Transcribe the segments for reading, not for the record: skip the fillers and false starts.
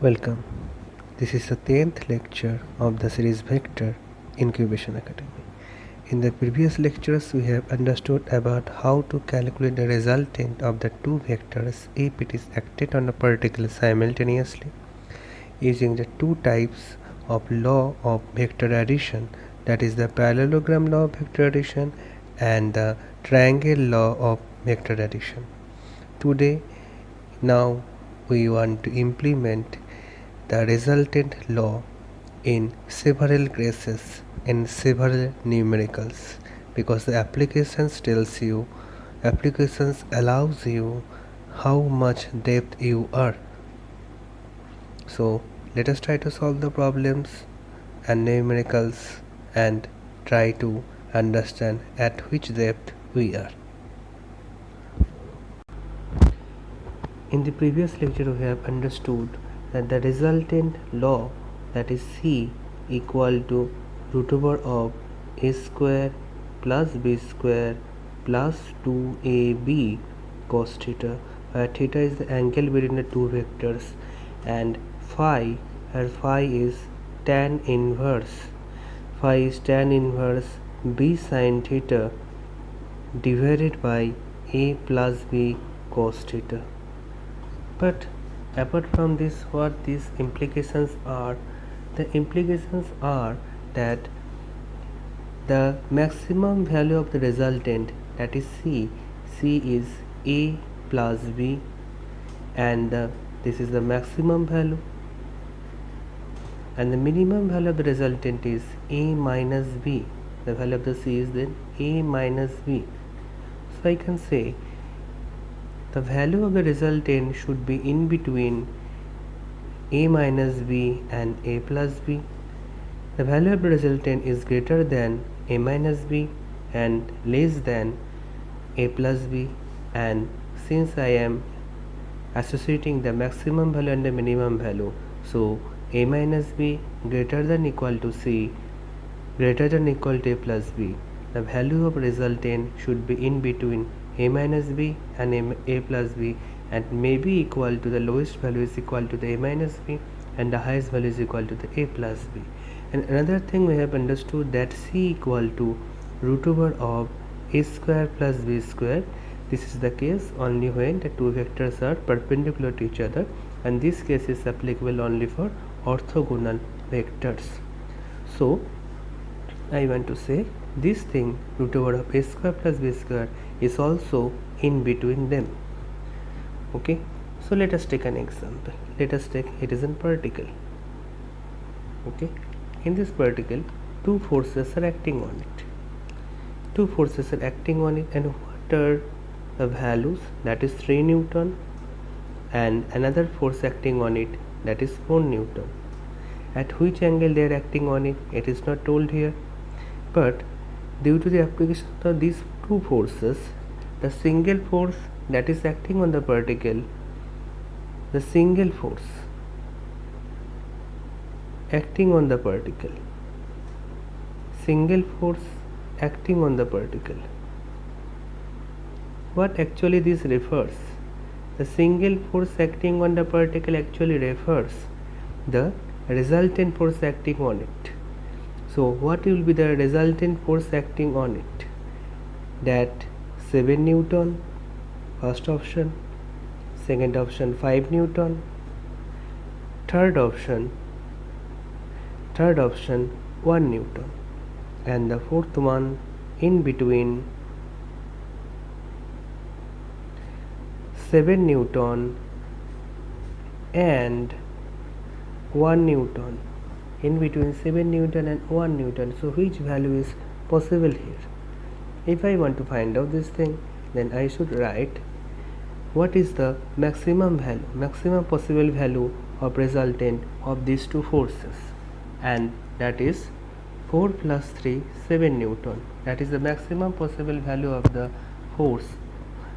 Welcome. This is the 10th lecture of the series Vector Incubation Academy. In the previous lectures, we have understood about how to calculate the resultant of the two vectors if it is acted on a particle simultaneously using the two types of law of vector addition, that is the parallelogram law of vector addition and the triangle law of vector addition. Today, now we want to implement the resultant law in several cases in several numericals, because the applications allows you how much depth you are. So let us try to solve the problems and numericals and try to understand at which depth we are. In the previous lecture, we have understood that the resultant law, that is C, equal to root over of a square plus b square plus 2ab cos theta, where theta is the angle between the two vectors, and phi, where phi is tan inverse b sin theta divided by a plus b cos theta. But apart from this, what these implications are? The implications are that the maximum value of the resultant, that is C is A plus B, and this is the maximum value, and the minimum value of the resultant is A minus B. The value of the C is then A minus B. So I can say the value of the resultant should be in between A minus B and A plus B. The value of the resultant is greater than A minus B and less than A plus B, and since I am associating the maximum value and the minimum value, so A minus B greater than equal to C greater than equal to A plus B. The value of resultant should be in between A minus B and A plus B, and may be equal to the lowest value is equal to the A minus B and the highest value is equal to the A plus B. And another thing, we have understood that C equal to root over of A square plus B square. This is the case only when the two vectors are perpendicular to each other, and this case is applicable only for orthogonal vectors. So I want to say this thing, root over of A square plus B square, is also in between them. Okay, so let us take an example. Let us take, it is a particle. Okay, in this particle two forces are acting on it. And what are the values? That is 3 Newton, and another force acting on it, that is 4 Newton. At which angle they are acting on it, it is not told here, but due to the application of these two forces, the single force that is acting on the particle, the single force acting on the particle, what actually this refers? The single force acting on the particle actually refers the resultant force acting on it. So what will be the resultant force acting on it? That 7 Newton, first option. Second option 5 Newton. Third option 1 Newton. And the fourth one in between 7 Newton and 1 Newton. In between 7 Newton and 1 Newton. So which value is possible here? If I want to find out this thing, then I should write what is the maximum possible value of resultant of these two forces, and that is 4 plus 3, 7 Newton. That is the maximum possible value of the force,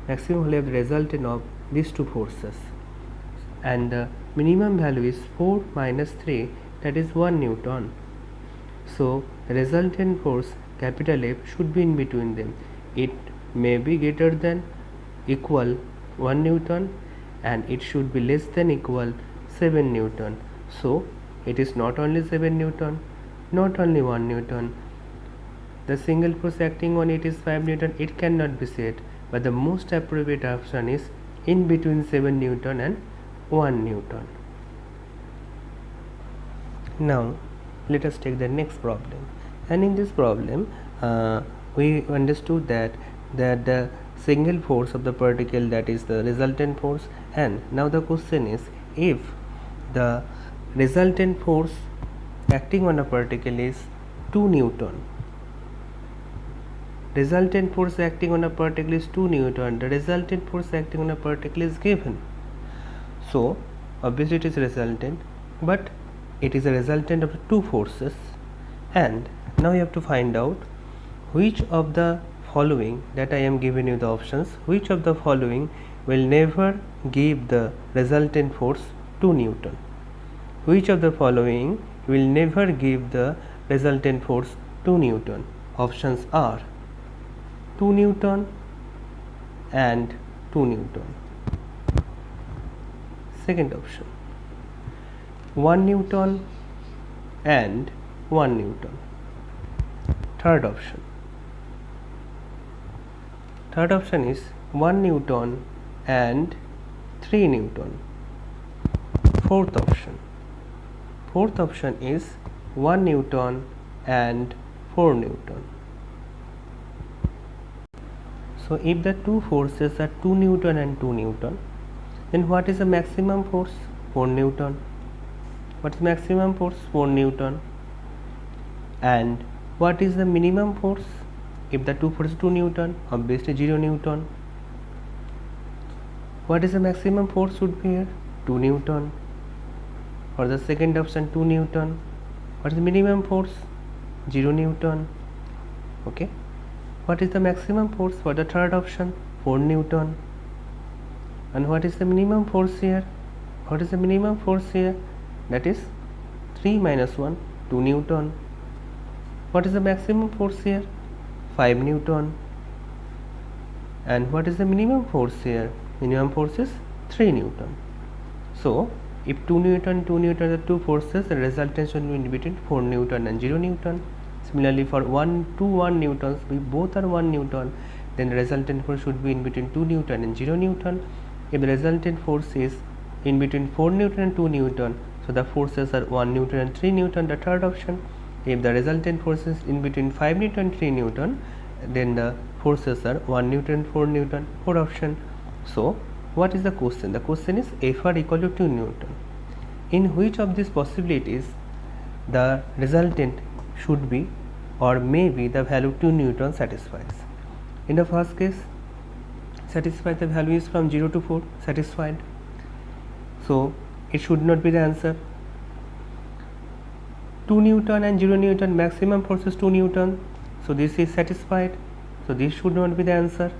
maximum value of the resultant of these two forces, and the minimum value is 4 minus 3, that is 1 Newton. So resultant force capital F should be in between them. It may be greater than equal 1 Newton, and it should be less than equal 7 Newton. So it is not only 7 Newton, not only 1 Newton. The single force acting on it is 5 Newton. It cannot be said, but the most appropriate option is in between 7 Newton and 1 Newton. Now let us take the next problem, and in this problem we understood that the single force of the particle, that is the resultant force, and now the question is, if the resultant force acting on a particle is 2 Newton, resultant force acting on a particle is 2 Newton, the resultant force acting on a particle is given. So obviously it is resultant, but it is a resultant of the two forces, and now you have to find out which of the following that I am giving you the options, which of the following will never give the resultant force 2 Newton, which of the following will never give the resultant force 2 Newton. Options are 2 Newton and 2 Newton. Second option, 1 Newton and 1 Newton. Third option is 1 Newton and 3 Newton. Fourth option is 1 Newton and 4 Newton. So if the two forces are 2 Newton and 2 Newton, then what is the maximum force? 4 Newton. What is maximum force? 4 Newton. And what is the minimum force? If the two forces 2 Newton, obviously 0 Newton. What is the maximum force would be here? 2 Newton. For the second option, 2 Newton. What is the minimum force? 0 Newton. Okay. What is the maximum force for the third option? 4 Newton. And what is the minimum force here? What is the minimum force here? That is 3 minus 1, 2 Newton. What is the maximum force here? 5 Newton. And what is the minimum force here? Minimum force is 3 Newton. So if 2 Newton are the two forces, the resultant should be in between 4 Newton and 0 Newton. Similarly, for 1 Newtons, we both are 1 Newton, then the resultant force should be in between 2 Newton and 0 Newton. If the resultant force is in between 4 Newton and 2 Newton, so the forces are 1 Newton and 3 Newton, the third option. If the resultant force is in between 5 Newton and 3 Newton, then the forces are 1 Newton and 4 Newton, fourth option. So what is the question? The question is Fr equal to 2 Newton. In which of these possibilities the resultant should be or may be the value 2 Newton satisfies? In the first case, satisfied, the value is from 0 to 4, satisfied. So it should not be the answer. 2 Newton and 0 Newton, maximum force is 2 Newton, so this is satisfied, so this should not be the answer.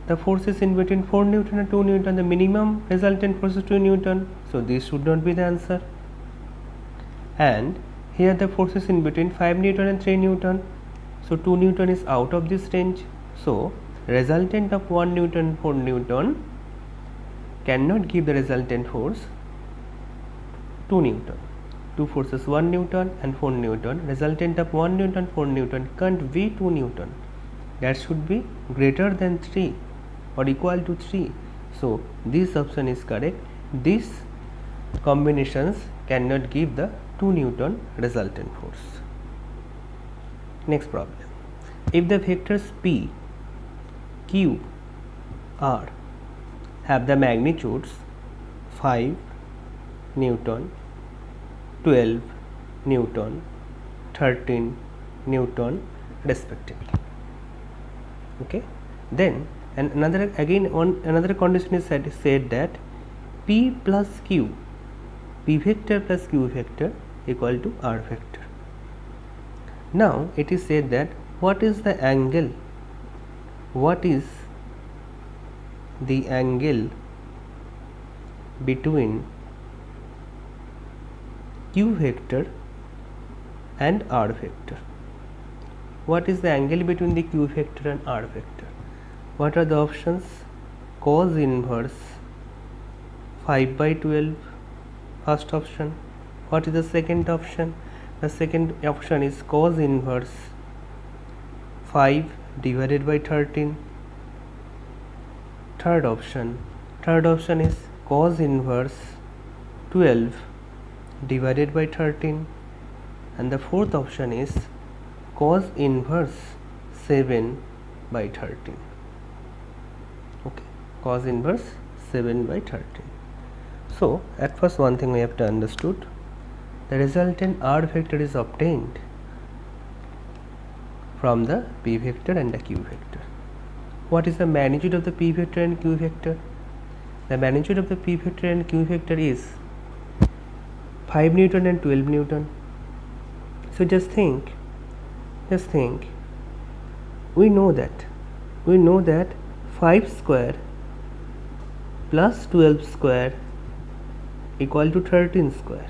The force is in between 4 Newton and 2 Newton, the minimum resultant force is 2 Newton, so this should not be the answer. And here the force is in between 5 Newton and 3 Newton, so 2 Newton is out of this range, so resultant of 1 Newton and 4 Newton cannot give the resultant force 2 Newton. Two forces 1 Newton and 4 Newton, resultant of 1 Newton 4 Newton can't be 2 Newton. That should be greater than 3 or equal to 3. So this option is correct. These combinations cannot give the 2 Newton resultant force. Next problem. If the vectors P, Q, R have the magnitudes 5 Newton, 12 Newton, 13 Newton respectively. Okay, then and another condition is said that P plus Q, P vector plus Q vector equal to R vector. Now it is said that what is the angle between Q vector and R vector? What is the angle between the Q vector and R vector? What are the options? Cos inverse 5 by 12, first option. What is the second option? The second option is cos inverse 5 divided by 13. Third option is cos inverse 12 divided by 13, and the fourth option is cos inverse 7 by 13. Okay, cos inverse 7 by 13. So at first one thing we have to understood, the resultant R vector is obtained from the P vector and the Q vector. What is the magnitude of the P vector and Q vector? The magnitude of the P vector and Q vector is 5 Newton and 12 Newton. So just think, we know that 5 square plus 12 square equal to 13 square.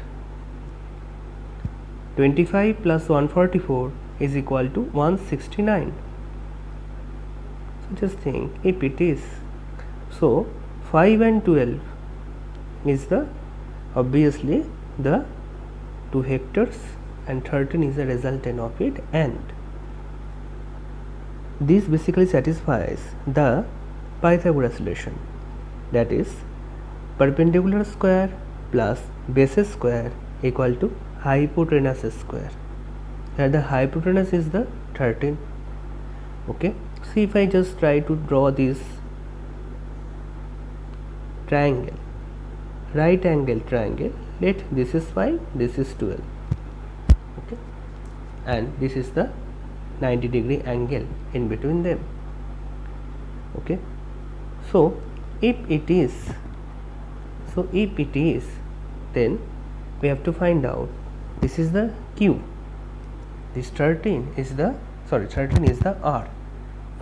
25 plus 144 is equal to 169. So just think, if it is, so 5 and 12 is obviously the two vectors, and 13 is the resultant of it, and this basically satisfies the Pythagoras relation, that is perpendicular square plus base square equal to hypotenuse square, where the hypotenuse is the 13. Okay, see, if I just try to draw this triangle, right angle triangle, let this is 5, this is 12. Okay, and this is the 90-degree angle in between them. Okay, so if it is, then we have to find out, this is the Q, this 13 is the R,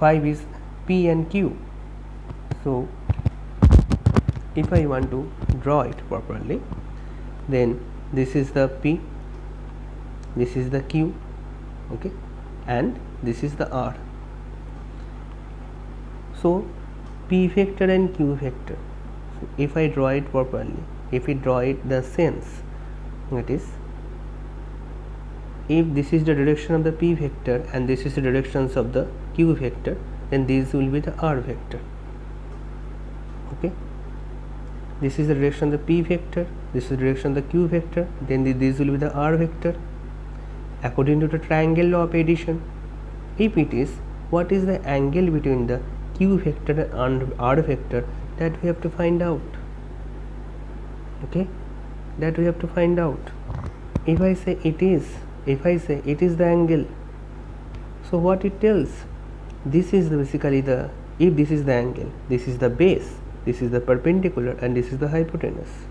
5 is P and Q. So if I want to draw it properly, then this is the P, this is the Q, okay, and this is the R. So P vector and Q vector, so if I draw it properly, if we draw it the sense, it is, if this is the direction of the P vector and this is the directions of the Q vector, then these will be the R vector. Okay, this is the direction of the P vector, this is the direction of the Q vector, then these will be the R vector according to the triangle law of addition. If it is, what is the angle between the Q vector and R vector, that we have to find out. Okay, that we have to find out. If I say it is the angle, so what it tells, this is basically the, if this is the angle, this is the base, this is the perpendicular, and this is the hypotenuse.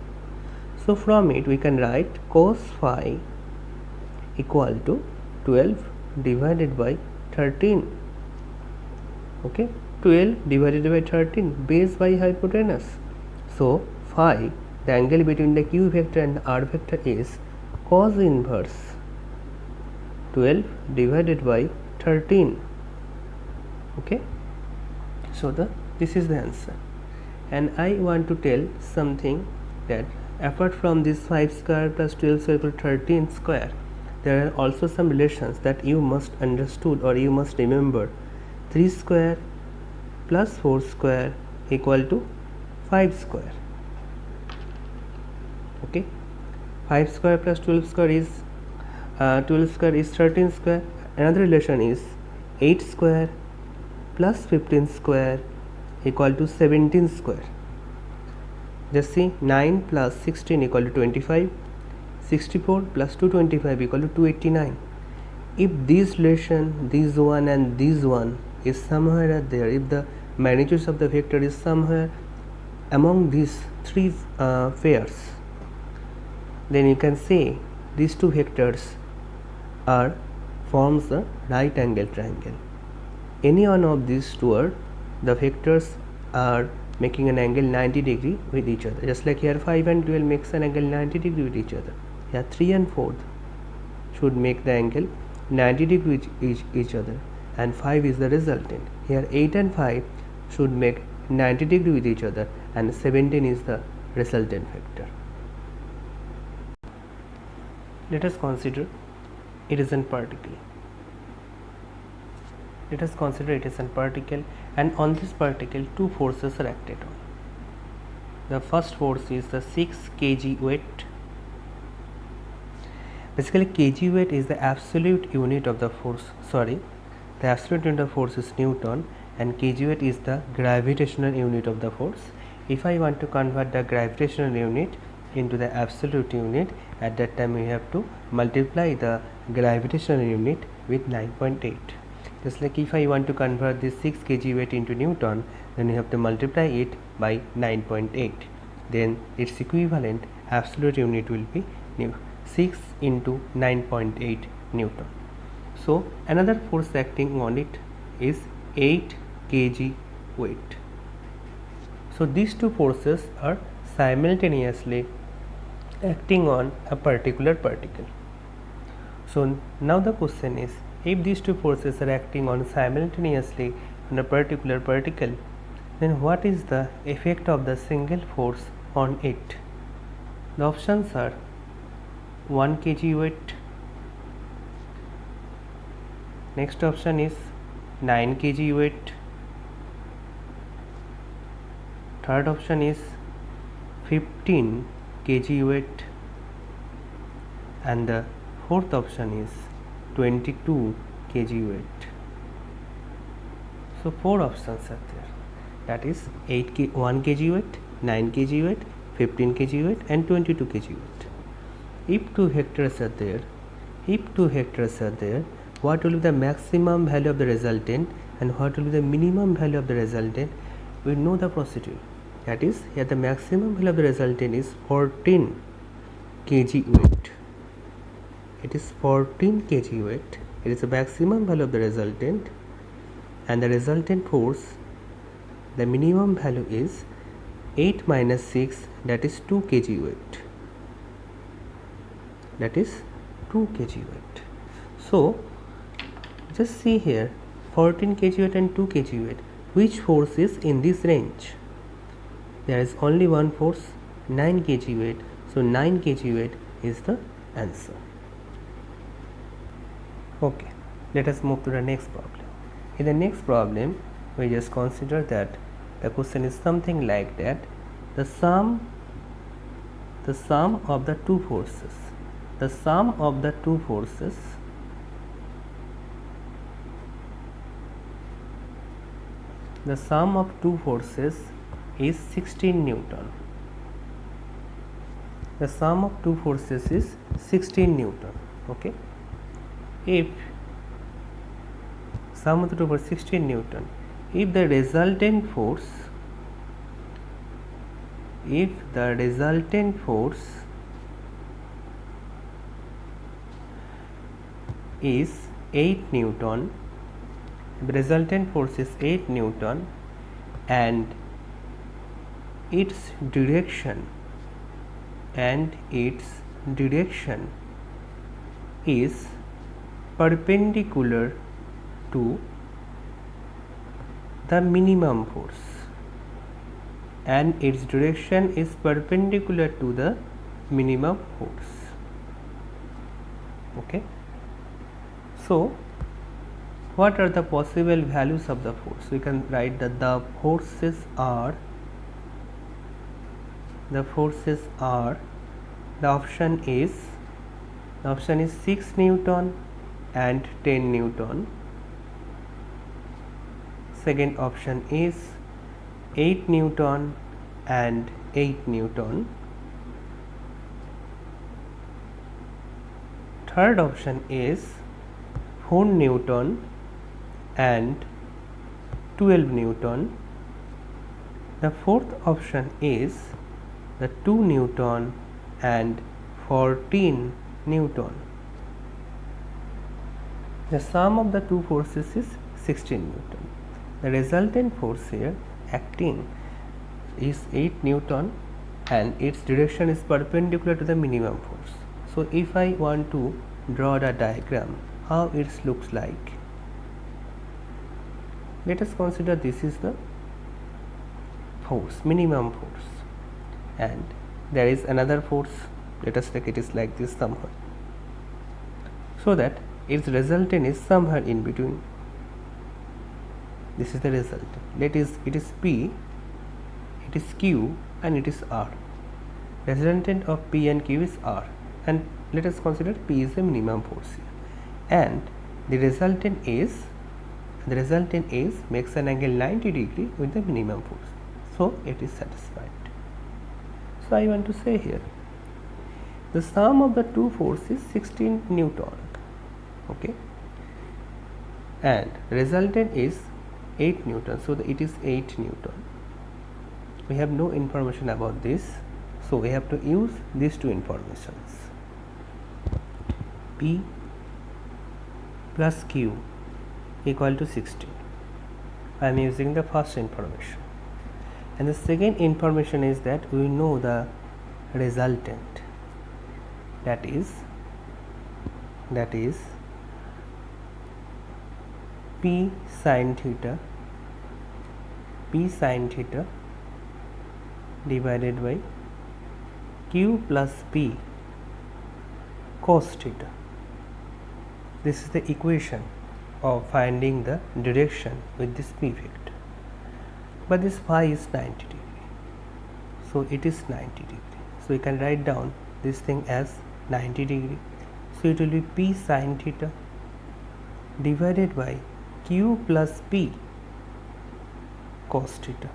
So from it we can write cos phi equal to 12 divided by 13. Okay, 12 divided by 13, base by hypotenuse. So phi, the angle between the Q vector and the R vector, is cos inverse 12 divided by 13. Okay, so this is the answer. And I want to tell something, that apart from this 5 square plus 12 square equal to 13 square, there are also some relations that you must understood or you must remember. 3 square plus 4 square equal to 5 square. Okay, 5 square plus 12 square is 13 square. Another relation is 8 square plus 15 square equal to 17 square. Just see, 9 plus 16 equal to 25, 64 plus 225 equal to 289. If this relation, this one and this one, is somewhere there, if the magnitudes of the vector is somewhere among these three pairs, then you can say these two vectors forms the right angle triangle. Any one of these two the vectors are making an angle 90 degree with each other, just like here 5 and 12 makes an angle 90 degree with each other. Here 3 and 4 should make the angle 90 degree with each other, and 5 is the resultant. Here 8 and 5 should make 90 degree with each other, and 17 is the resultant vector. Let us consider it is a particle. Let us consider it is a particle, and on this particle two forces are acted on. The first force is the 6 kg weight. Basically, kg weight is the absolute unit of the force. The absolute unit of force is Newton, and kg weight is the gravitational unit of the force. If I want to convert the gravitational unit into the absolute unit, at that time we have to multiply the gravitational unit with 9.8. Just like if I want to convert this 6 kg weight into Newton, then you have to multiply it by 9.8. Then its equivalent absolute unit will be 6 into 9.8 Newton. So another force acting on it is 8 kg weight. So these two forces are simultaneously acting on a particular particle. So now the question is, if these two forces are acting on simultaneously on a particular particle, then what is the effect of the single force on it? The options are 1 kg weight, next option is 9 kg weight, third option is 15 kg weight, and the fourth option is 22 kg weight. So 4 options are there, that is 1 kg weight, 9 kg weight, 15 kg weight and 22 kg weight. If two vectors are there, what will be the maximum value of the resultant and what will be the minimum value of the resultant? We know the procedure. That is, here the maximum value of the resultant is 14 kg weight. It is 14 kg weight. It is the maximum value of the resultant, and the resultant force, the minimum value is 8 minus 6, that is 2 kg weight. That is 2 kg weight. So just see here, 14 kg weight and 2 kg weight, which force is in this range? There is only one force, 9 kg weight. So 9 kg weight is the answer. Okay, let us move to the next problem. In the next problem, we just consider that the question is something like that: the sum of the two forces, the sum of two forces is 16 Newton. The sum of two forces is 16 Newton. Okay, if sum of the two forces 16 Newton, if the resultant force is 8 Newton, the resultant force is 8 Newton, and its direction is perpendicular to the minimum force, and its direction is perpendicular to the minimum force. Okay, so what are the possible values of the force? We can write that the forces are, the option is 6 Newton and 10 Newton. Second option is 8 Newton and 8 Newton. Third option is 4 Newton and 12 Newton. The fourth option is the 2 Newton and 14 Newton. The sum of the two forces is 16 Newton. The resultant force here acting is 8 Newton and its direction is perpendicular to the minimum force. So if I want to draw the diagram, how it looks like, let us consider this is the force, minimum force. and there is another force. Let us take it is like this somewhere, so that its resultant is somewhere in between. This is the result. It is P, it is Q, and it is R. Resultant of P and Q is R, and let us consider P is the minimum force here, and the resultant is makes an angle 90 degree with the minimum force, so it is satisfied. So I want to say here the sum of the two forces is 16 Newton, okay, and resultant is 8 Newton, so it is 8 Newton. We have no information about this, so we have to use these two informations. P plus Q equal to 16. I am using the first information, and the second information is that we know the resultant, that is P sin theta divided by Q plus P cos theta. This is the equation of finding the direction with this P vector, but this phi is 90 degree, so it is 90 degree. So you can write down this thing as 90 degree, so it will be P sin theta divided by Q plus P cos theta.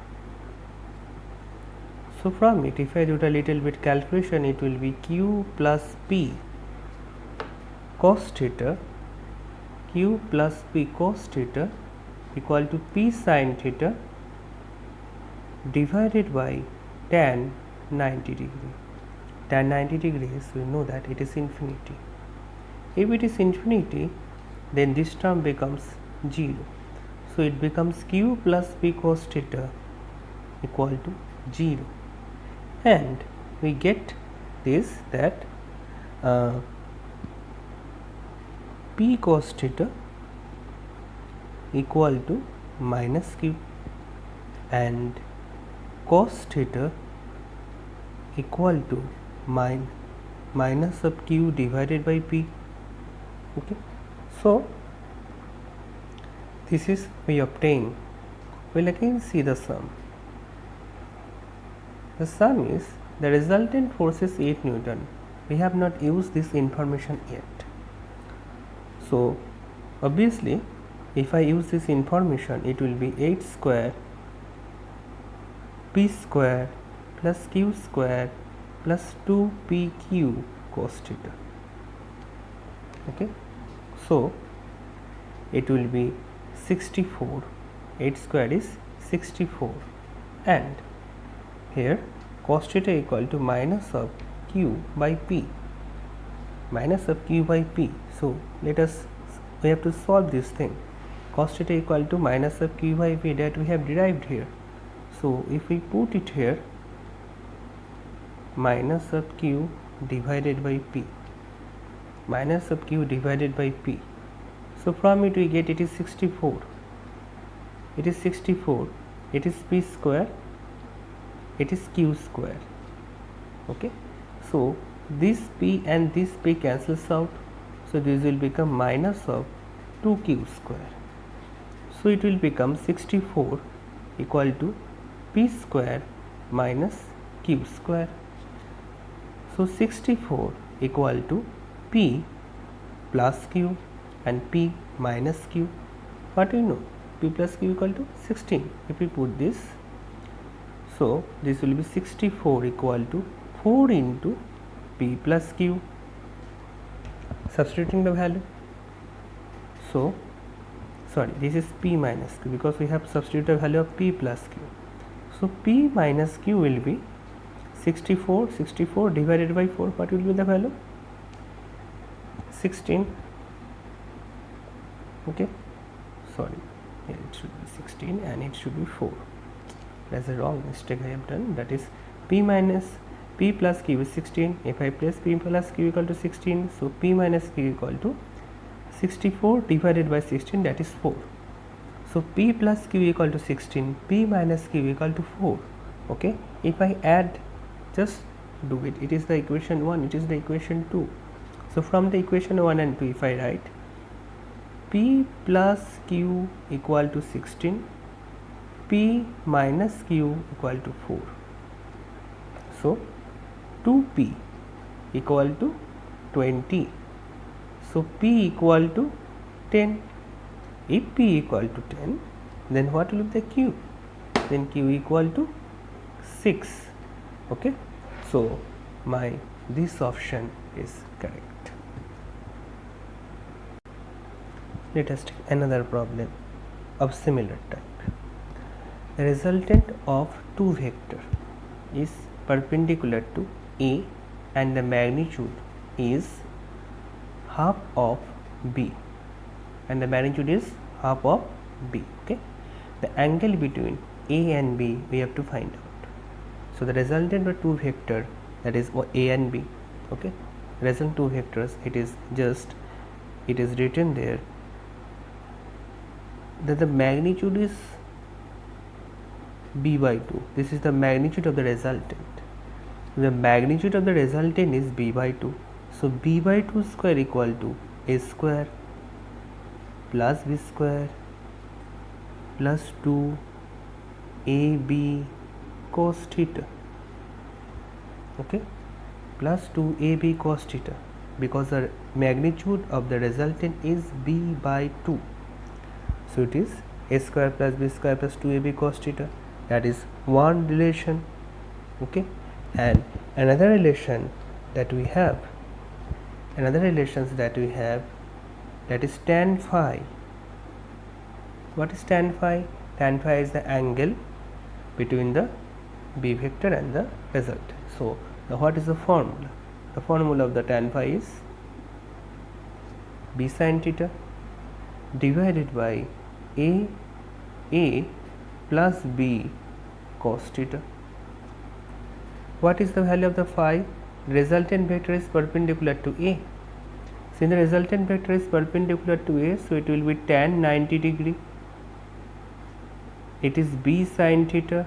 So from it, if I do a little bit calculation, it will be Q plus P cos theta equal to P sin theta divided by tan 90 degree. Tan 90 degrees, we know that it is infinity. If it is infinity, then this term becomes 0. So it becomes Q plus P cos theta equal to 0. And we get this, that P cos theta equal to minus Q and cos theta equal to minus of Q divided by P. Okay, so this is we obtain. We'll again see the sum. The sum is the resultant force is 8 Newton. We have not used this information yet. So obviously if I use this information, it will be 8 square P square plus Q square plus 2PQ cos theta. Okay, so it will be 64. 8 square is 64, and here cos theta equal to minus of Q by P, So we have to solve this thing. Cos theta equal to minus of Q by P, that we have derived here. So if we put it here, minus of Q divided by P, so from it we get it is 64. It is P square, it is Q square. Okay, so this P and this P cancels out, so this will become minus of 2Q square. So it will become 64 equal to P square minus Q square. So 64 equal to P plus Q and P minus Q. What do you know? P plus Q equal to 16. If we put this, so this will be 64 equal to 4 into P plus Q. Substituting the value. So sorry, this is P minus Q because we have substituted the value of P plus Q. So P minus Q will be 64 divided by 4. What will be the value? 16. Okay, sorry, here it should be 16 and it should be 4. That's a wrong mistake I have done. That is P plus Q is 16. If I place P plus Q equal to 16, so P minus Q equal to 64 divided by 16, that is 4. So P plus Q equal to 16, P minus Q equal to 4. Okay, if I add just do it. It is the equation 1, it is the equation 2. So from the equation 1 and 2, if I write P plus Q equal to 16, P minus Q equal to 4. So 2P equal to 20. So P equal to 10. If P equal to 10, then what will be the Q? Then Q equal to 6. Okay. So this option is correct. Let us take another problem of similar type. The resultant of two vector is perpendicular to A and the magnitude is half of B, and the magnitude is half of B. Okay, the angle between A and B we have to find out. So the resultant of two vector, that is A and B. Okay, resultant two vectors, it is written there that the magnitude is B by 2. This is the magnitude of the resultant. The magnitude of the resultant is B by 2. So B by 2 square equal to A square plus B square plus 2 AB cos theta. Okay, plus 2 AB cos theta, because the magnitude of the resultant is B by 2. So it is A square plus B square plus 2AB cos theta. That is one relation. Okay, and another relation that we have, that is tan phi. What is tan phi? Tan phi is the angle between the B vector and the result. So what is the formula? The formula of the tan phi is B sin theta divided by A plus B cos theta. What is the value of the phi? Resultant vector is perpendicular to A. Since the resultant vector is perpendicular to A, so it will be tan 90 degree. It is B sin theta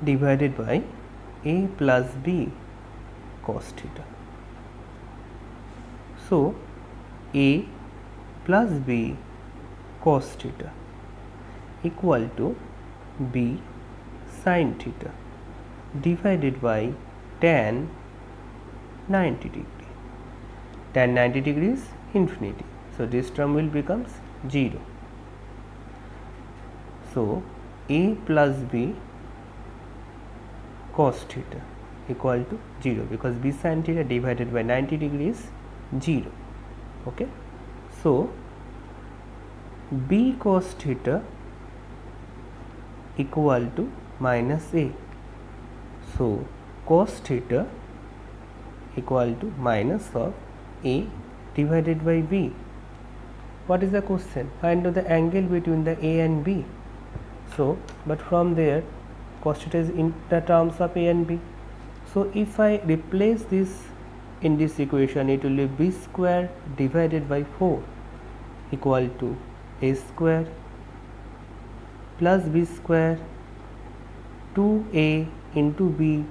divided by A plus B cos theta. So A plus B cos theta equal to B sin theta divided by tan 90 degree. Tan 90 degree is infinity, so this term will becomes 0. So A plus B cos theta equal to 0, because B sin theta divided by 90 degree is 0. Okay, so B cos theta equal to minus A. So cos theta equal to minus of A divided by B. What is the question? Find out the angle between the A and B. So, but from there cos theta is in the terms of A and B. So if I replace this in this equation, it will be B square divided by 4 equal to A square plus B square 2A into B,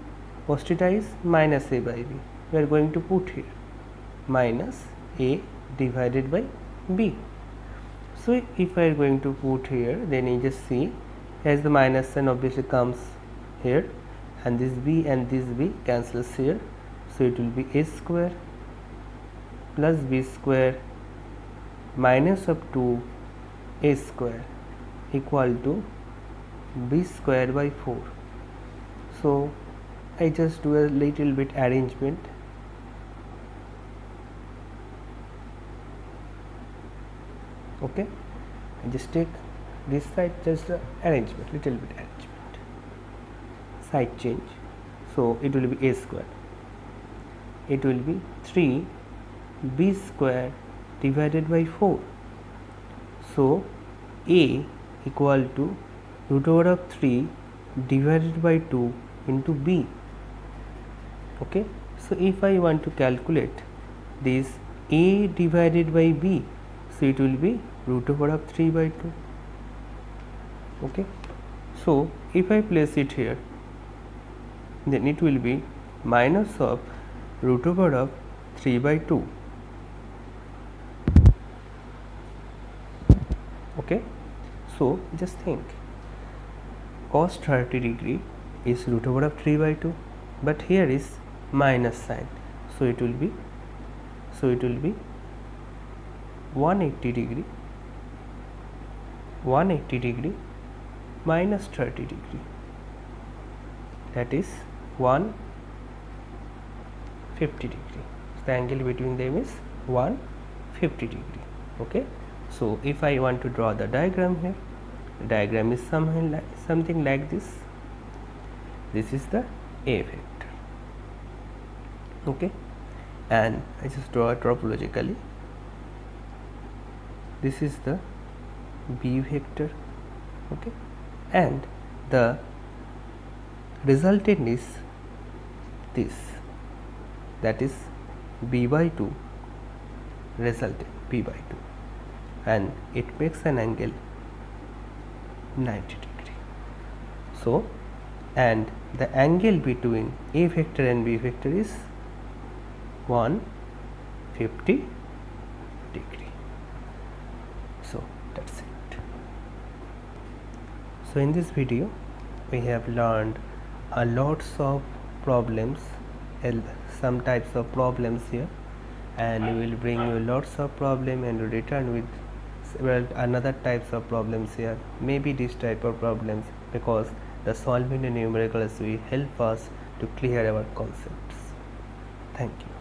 cos theta is minus A by B. We are going to put here minus A divided by B. So if I am going to put here, then you just see as the minus sign obviously comes here, and this B and this B cancels here. So it will be A square plus B square minus of 2 A square equal to B square by 4. So I just do a little bit arrangement. Okay, I just take this side, just arrangement, little bit arrangement, side change. So it will be A square, it will be 3 B square divided by 4. So A equal to root over of 3 divided by 2 into B. Okay, so if I want to calculate this A divided by B, so it will be root over of 3 by 2. Okay, so if I place it here, then it will be minus of root over of 3 by 2. Okay, so just think, cos 30 degree is root over of 3 by 2, but here is minus sign, so it will be 180 degree minus 30 degree, that is 150 degree. So the angle between them is 150 degree. Okay, so if I want to draw the diagram here, the diagram is something like this. This is the A vector. Okay, and I just draw it topologically. This is the B vector. Okay, and the resultant is this, that is B by 2, resultant B by 2, and it makes an angle 90 degree. So, and the angle between A vector and B vector is 150 degree. So that's it. So in this video we have learned a lots of problems, some types of problems here, and we will bring you lots of problem and return with several another types of problems here, maybe this type of problems, because the solving the numericals will help us to clear our concepts. Thank you.